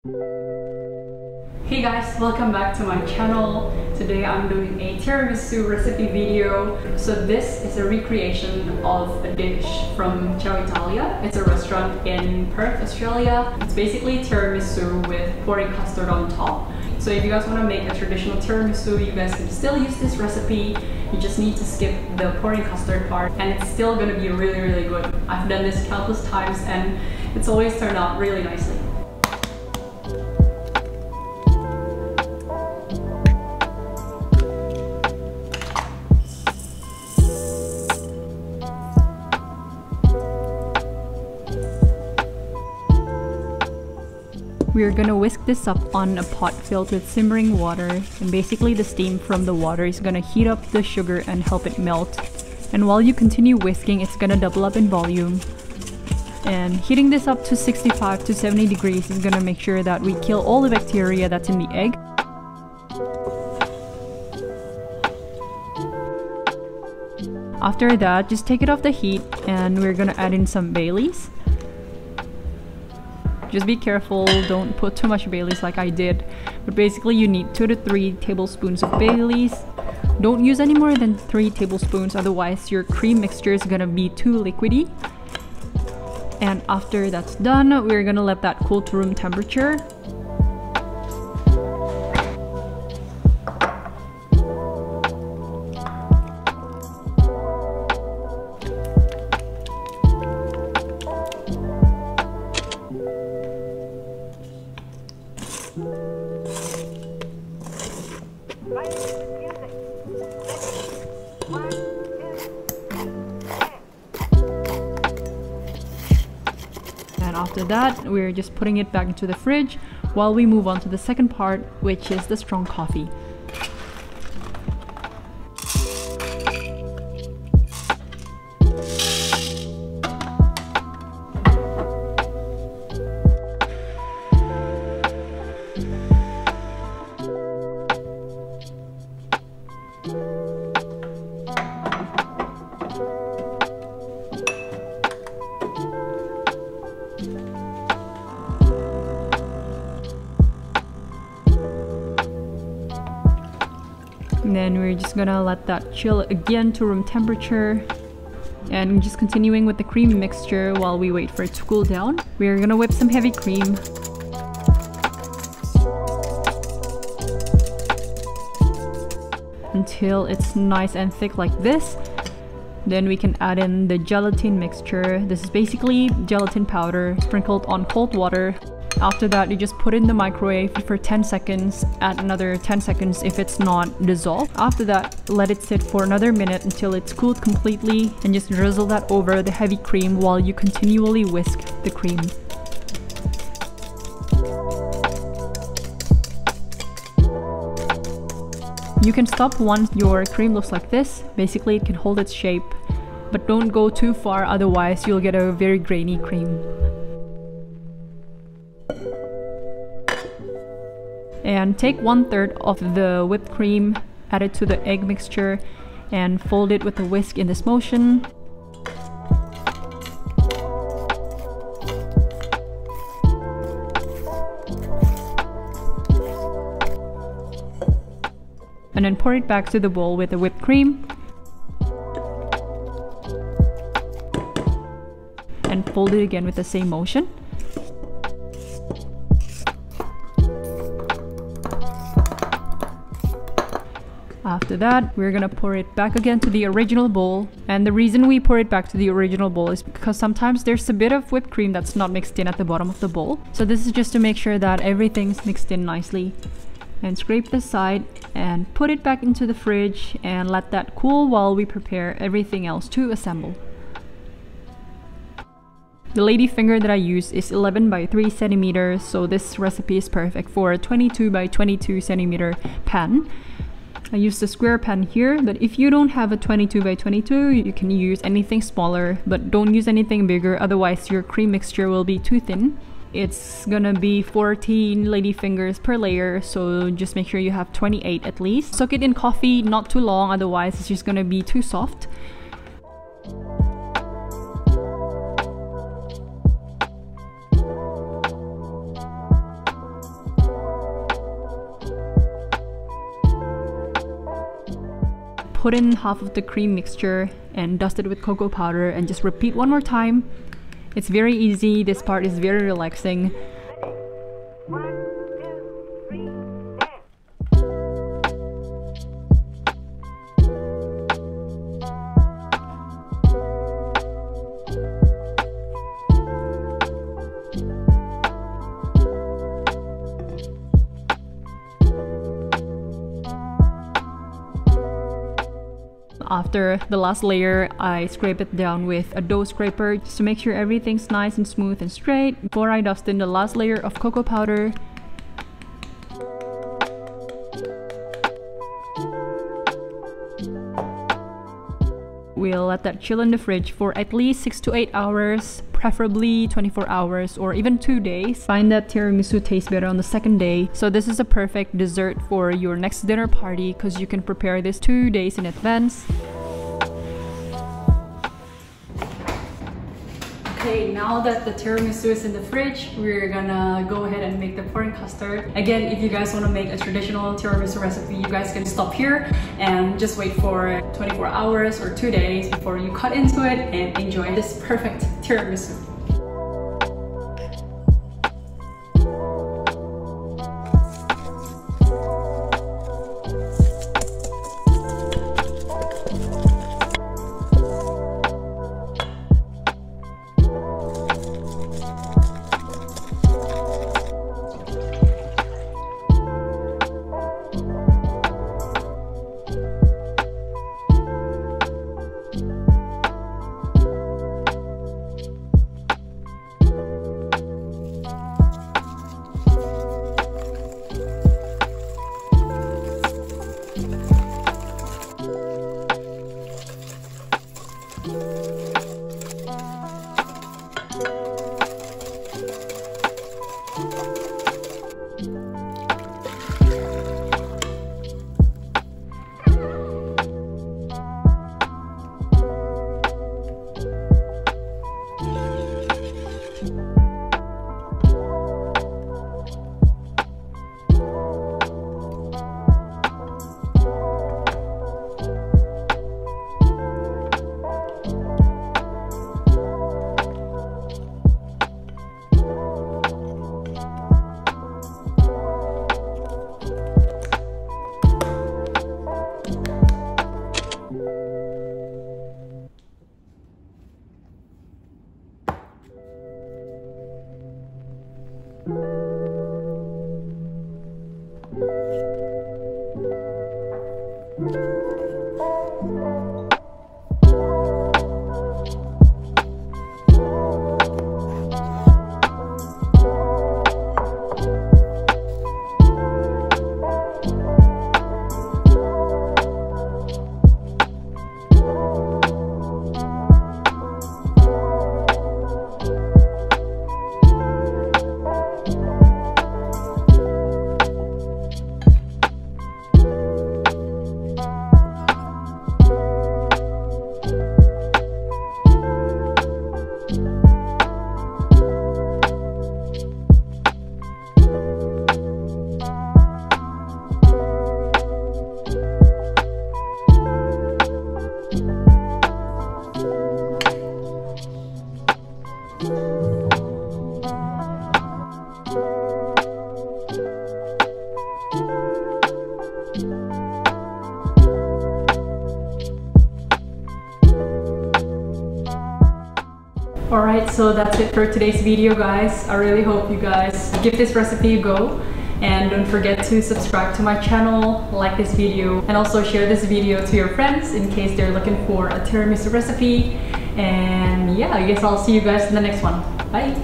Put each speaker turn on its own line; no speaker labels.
Hey guys, welcome back to my channel. Today I'm doing a tiramisu recipe video. So this is a recreation of a dish from Ciao Italia. It's a restaurant in Perth, Australia. It's basically tiramisu with pouring custard on top. So if you guys want to make a traditional tiramisu, you guys can still use this recipe. You just need to skip the pouring custard part and it's still going to be really good. I've done this countless times and it's always turned out really nicely. We're gonna whisk this up on a pot filled with simmering water, and basically the steam from the water is gonna heat up the sugar and help it melt. And while you continue whisking, it's gonna double up in volume. And heating this up to 65 to 70 degrees is gonna make sure that we kill all the bacteria that's in the egg. After that, just take it off the heat and we're gonna add in some Baileys. Just be careful, don't put too much Baileys like I did. But basically you need 2 to 3 tablespoons of Baileys. Don't use any more than 3 tablespoons, otherwise your cream mixture is gonna be too liquidy. And after that's done, we're gonna let that cool to room temperature. And after that, we're just putting it back into the fridge while we move on to the second part, which is the strong coffee. And then we're just gonna let that chill again to room temperature. And just continuing with the cream mixture while we wait for it to cool down. We're gonna whip some heavy cream. Until it's nice and thick like this. Then we can add in the gelatin mixture. This is basically gelatin powder sprinkled on cold water. After that, you just put it in the microwave for 10 seconds, add another 10 seconds if it's not dissolved. After that, let it sit for another minute until it's cooled completely, and just drizzle that over the heavy cream while you continually whisk the cream. You can stop once your cream looks like this. Basically, it can hold its shape, but don't go too far, otherwise you'll get a very grainy cream. And take 1/3 of the whipped cream, add it to the egg mixture, and fold it with the whisk in this motion. And then pour it back to the bowl with the whipped cream. And fold it again with the same motion. After that, we're gonna pour it back again to the original bowl. And the reason we pour it back to the original bowl is because sometimes there's a bit of whipped cream that's not mixed in at the bottom of the bowl. So this is just to make sure that everything's mixed in nicely. And scrape the side and put it back into the fridge and let that cool while we prepare everything else to assemble. The lady finger that I use is 11 by 3 centimeters, so this recipe is perfect for a 22 by 22 centimeter pan. I used a square pan here, but if you don't have a 22 by 22, you can use anything smaller, but don't use anything bigger, otherwise your cream mixture will be too thin. It's gonna be 14 lady fingers per layer, so just make sure you have 28 at least. Soak it in coffee, not too long, otherwise it's just gonna be too soft. put in half of the cream mixture and dust it with cocoa powder and just repeat one more time. It's very easy. This part is very relaxing. After the last layer, I scrape it down with a dough scraper just to make sure everything's nice and smooth and straight before I dust in the last layer of cocoa powder. We'll let that chill in the fridge for at least 6 to 8 hours, preferably 24 hours or even 2 days. Find that tiramisu tastes better on the second day. So this is a perfect dessert for your next dinner party because you can prepare this 2 days in advance. Okay, now that the tiramisu is in the fridge, we're gonna go ahead and make the pouring custard. Again, if you guys want to make a traditional tiramisu recipe, you guys can stop here and just wait for 24 hours or 2 days before you cut into it and enjoy this perfect tiramisu. Alright, so that's it for today's video, guys. I really hope you guys give this recipe a go. And don't forget to subscribe to my channel, like this video, and also share this video to your friends in case they're looking for a tiramisu recipe. And yeah, I guess I'll see you guys in the next one. Bye!